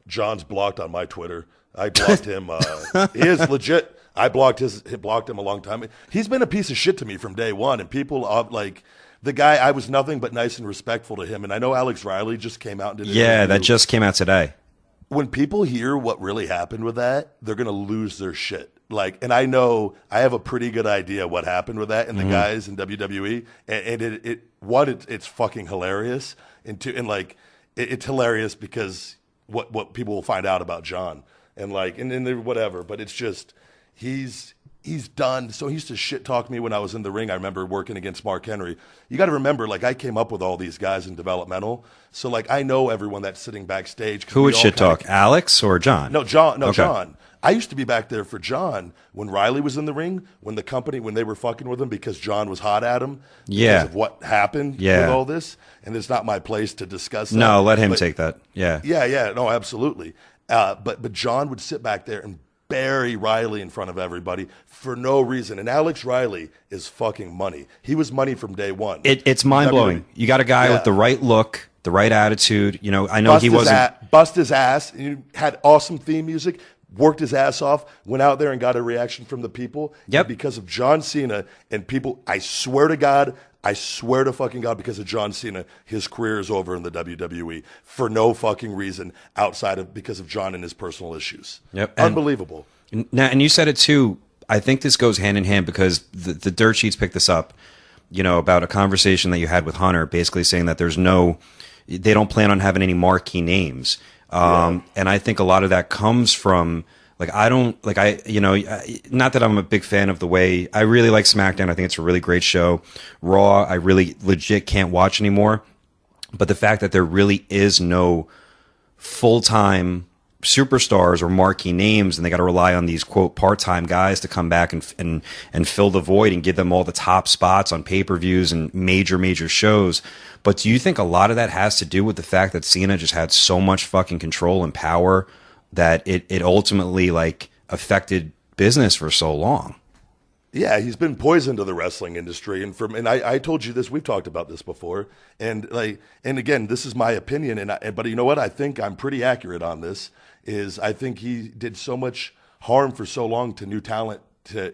John's blocked on my Twitter. I blocked him. He is legit. I blocked him a long time. He's been a piece of shit to me from day one, and people like the guy. I was nothing but nice and respectful to him. And I know Alex Riley just came out and did. Yeah, that just came out today. When people hear what really happened with that, they're gonna lose their shit. Like, and I know I have a pretty good idea what happened with that and the guys in WWE, and it's fucking hilarious, and it's hilarious because what people will find out about John and whatever, but it's just he's done. So he used to shit talk me when I was in the ring. I remember working against Mark Henry. You got to remember, like, I came up with all these guys in developmental, so like I know everyone that's sitting backstage. Who would shit talk, Alex or John? No, John. No, okay. John. I used to be back there for John when Riley was in the ring, when they were fucking with him because John was hot at him because of what happened with all this. And it's not my place to discuss that. No, let him take that. Yeah. Yeah. No, absolutely. But John would sit back there and bury Riley in front of everybody for no reason. And Alex Riley is fucking money. He was money from day one. It's mind-blowing. You got a guy with the right look, the right attitude. You know, I know he wasn't... Bust his ass. He had awesome theme music. Worked his ass off, went out there and got a reaction from the people. Yep. Because of John Cena and people, I swear to fucking God, because of John Cena, his career is over in the WWE for no fucking reason outside of because of John and his personal issues. Yep. Unbelievable. And you said it too. I think this goes hand in hand because the dirt sheets picked this up, you know, about a conversation that you had with Hunter, basically saying that they don't plan on having any marquee names. And I think a lot of that comes from not that I'm a big fan of the way I really like SmackDown. I think it's a really great show. Raw, I really legit can't watch anymore. But the fact that there really is no full-time superstars or marquee names, and they got to rely on these quote part-time guys to come back and fill the void and give them all the top spots on pay-per-views and major shows. But do you think a lot of that has to do with the fact that Cena just had so much fucking control and power that it ultimately like affected business for so long? Yeah, he's been poison to the wrestling industry, and I told you this. We've talked about this before, and again, this is my opinion, but you know what? I think I'm pretty accurate on this. I think he did so much harm for so long to new talent to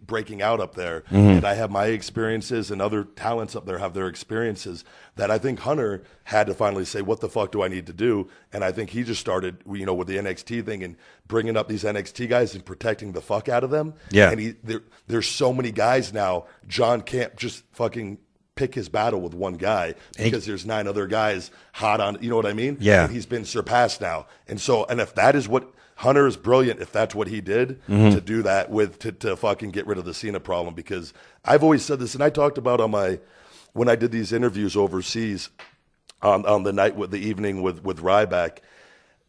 breaking out up there, and I have my experiences, and other talents up there have their experiences, that I think Hunter had to finally say, what the fuck do I need to do? And I think he just started, you know, with the NXT thing and bringing up these NXT guys and protecting the fuck out of them. Yeah. And there's so many guys now, John can't just fucking pick his battle with one guy because there's 9 other guys hot on, you know what I mean? Yeah. And he's been surpassed now. And if that is what Hunter is brilliant, if that's what he did to do that to fucking get rid of the Cena problem, because I've always said this, and I talked about when I did these interviews overseas on the evening with Ryback,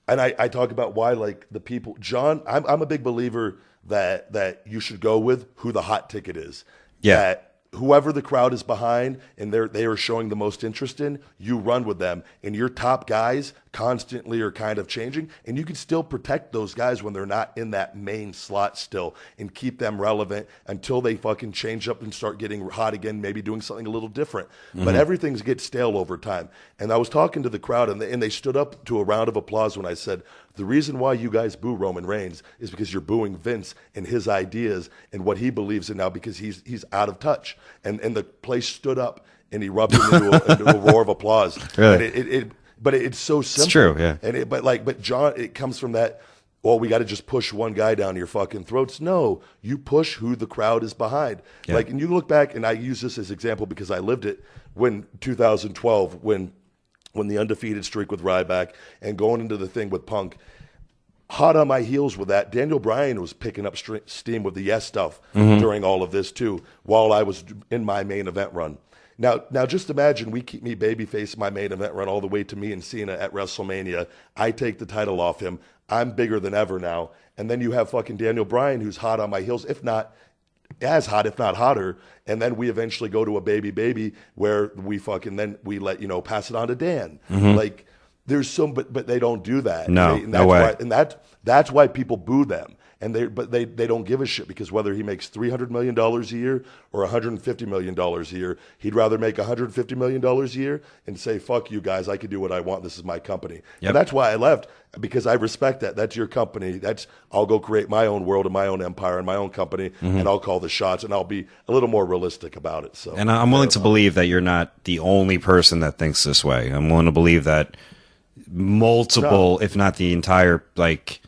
and I talk about why, like, the people, John, I'm a big believer that you should go with who the hot ticket is. Yeah. That whoever the crowd is behind and they are showing the most interest in, you run with them. And your top guys constantly are kind of changing. And you can still protect those guys when they're not in that main slot still and keep them relevant until they fucking change up and start getting hot again, maybe doing something a little different. But everything gets stale over time. And I was talking to the crowd, and they stood up to a round of applause when I said, the reason why you guys boo Roman Reigns is because you're booing Vince and his ideas and what he believes in now, because he's out of touch. And the place stood up and erupted into a roar of applause. Really? But it's so simple. It's true, yeah. And but John, it comes from that, well, we got to just push one guy down your fucking throats. No, you push who the crowd is behind. Yeah. Like, and you look back, and I use this as example because I lived it, when 2012, when the undefeated streak with Ryback and going into the thing with Punk, hot on my heels with that, Daniel Bryan was picking up steam with the Yes stuff during all of this too, while I was in my main event run. Now just imagine we keep me babyface my main event run all the way to me and Cena at WrestleMania. I take the title off him. I'm bigger than ever now. And then you have fucking Daniel Bryan, who's hot on my heels, if not as hot, if not hotter. And then we eventually go to a baby where we let, pass it on to Dan. Like, there's some, but they don't do that. No, no way. That's why people boo them. And they don't give a shit, because whether he makes $300 million a year or $150 million a year, he'd rather make $150 million a year and say, fuck you guys, I can do what I want. This is my company. Yep. And that's why I left. because I respect that. That's your company. I'll go create my own world and my own empire and my own company, and I'll call the shots, and I'll be a little more realistic about it. So, and I'm willing to believe that you're not the only person that thinks this way. I'm willing to believe that multiple, if not the entire, like,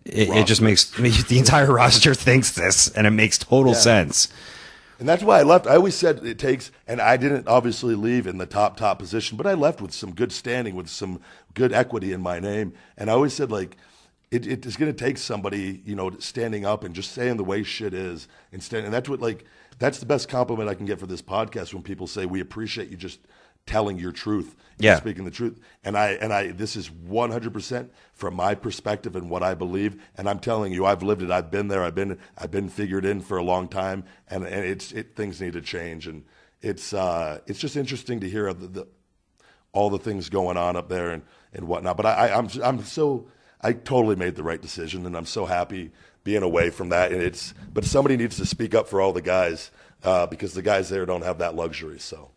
it just makes the entire roster thinks this, and it makes total sense. And that's why I left. I always said it takes, and I didn't obviously leave in the top position, but I left with some good standing, with some good equity in my name. And I always said, like, it is going to take somebody, standing up and just saying the way shit is. And that's what, like, that's the best compliment I can get for this podcast, when people say, we appreciate you just telling your truth, speaking the truth. And this is 100% from my perspective and what I believe. And I'm telling you, I've lived it. I've been there. I've been figured in for a long time, and things need to change. And it's just interesting to hear all the things going on up there and whatnot. But I totally made the right decision, and I'm so happy being away from that. But somebody needs to speak up for all the guys, because the guys there don't have that luxury. So.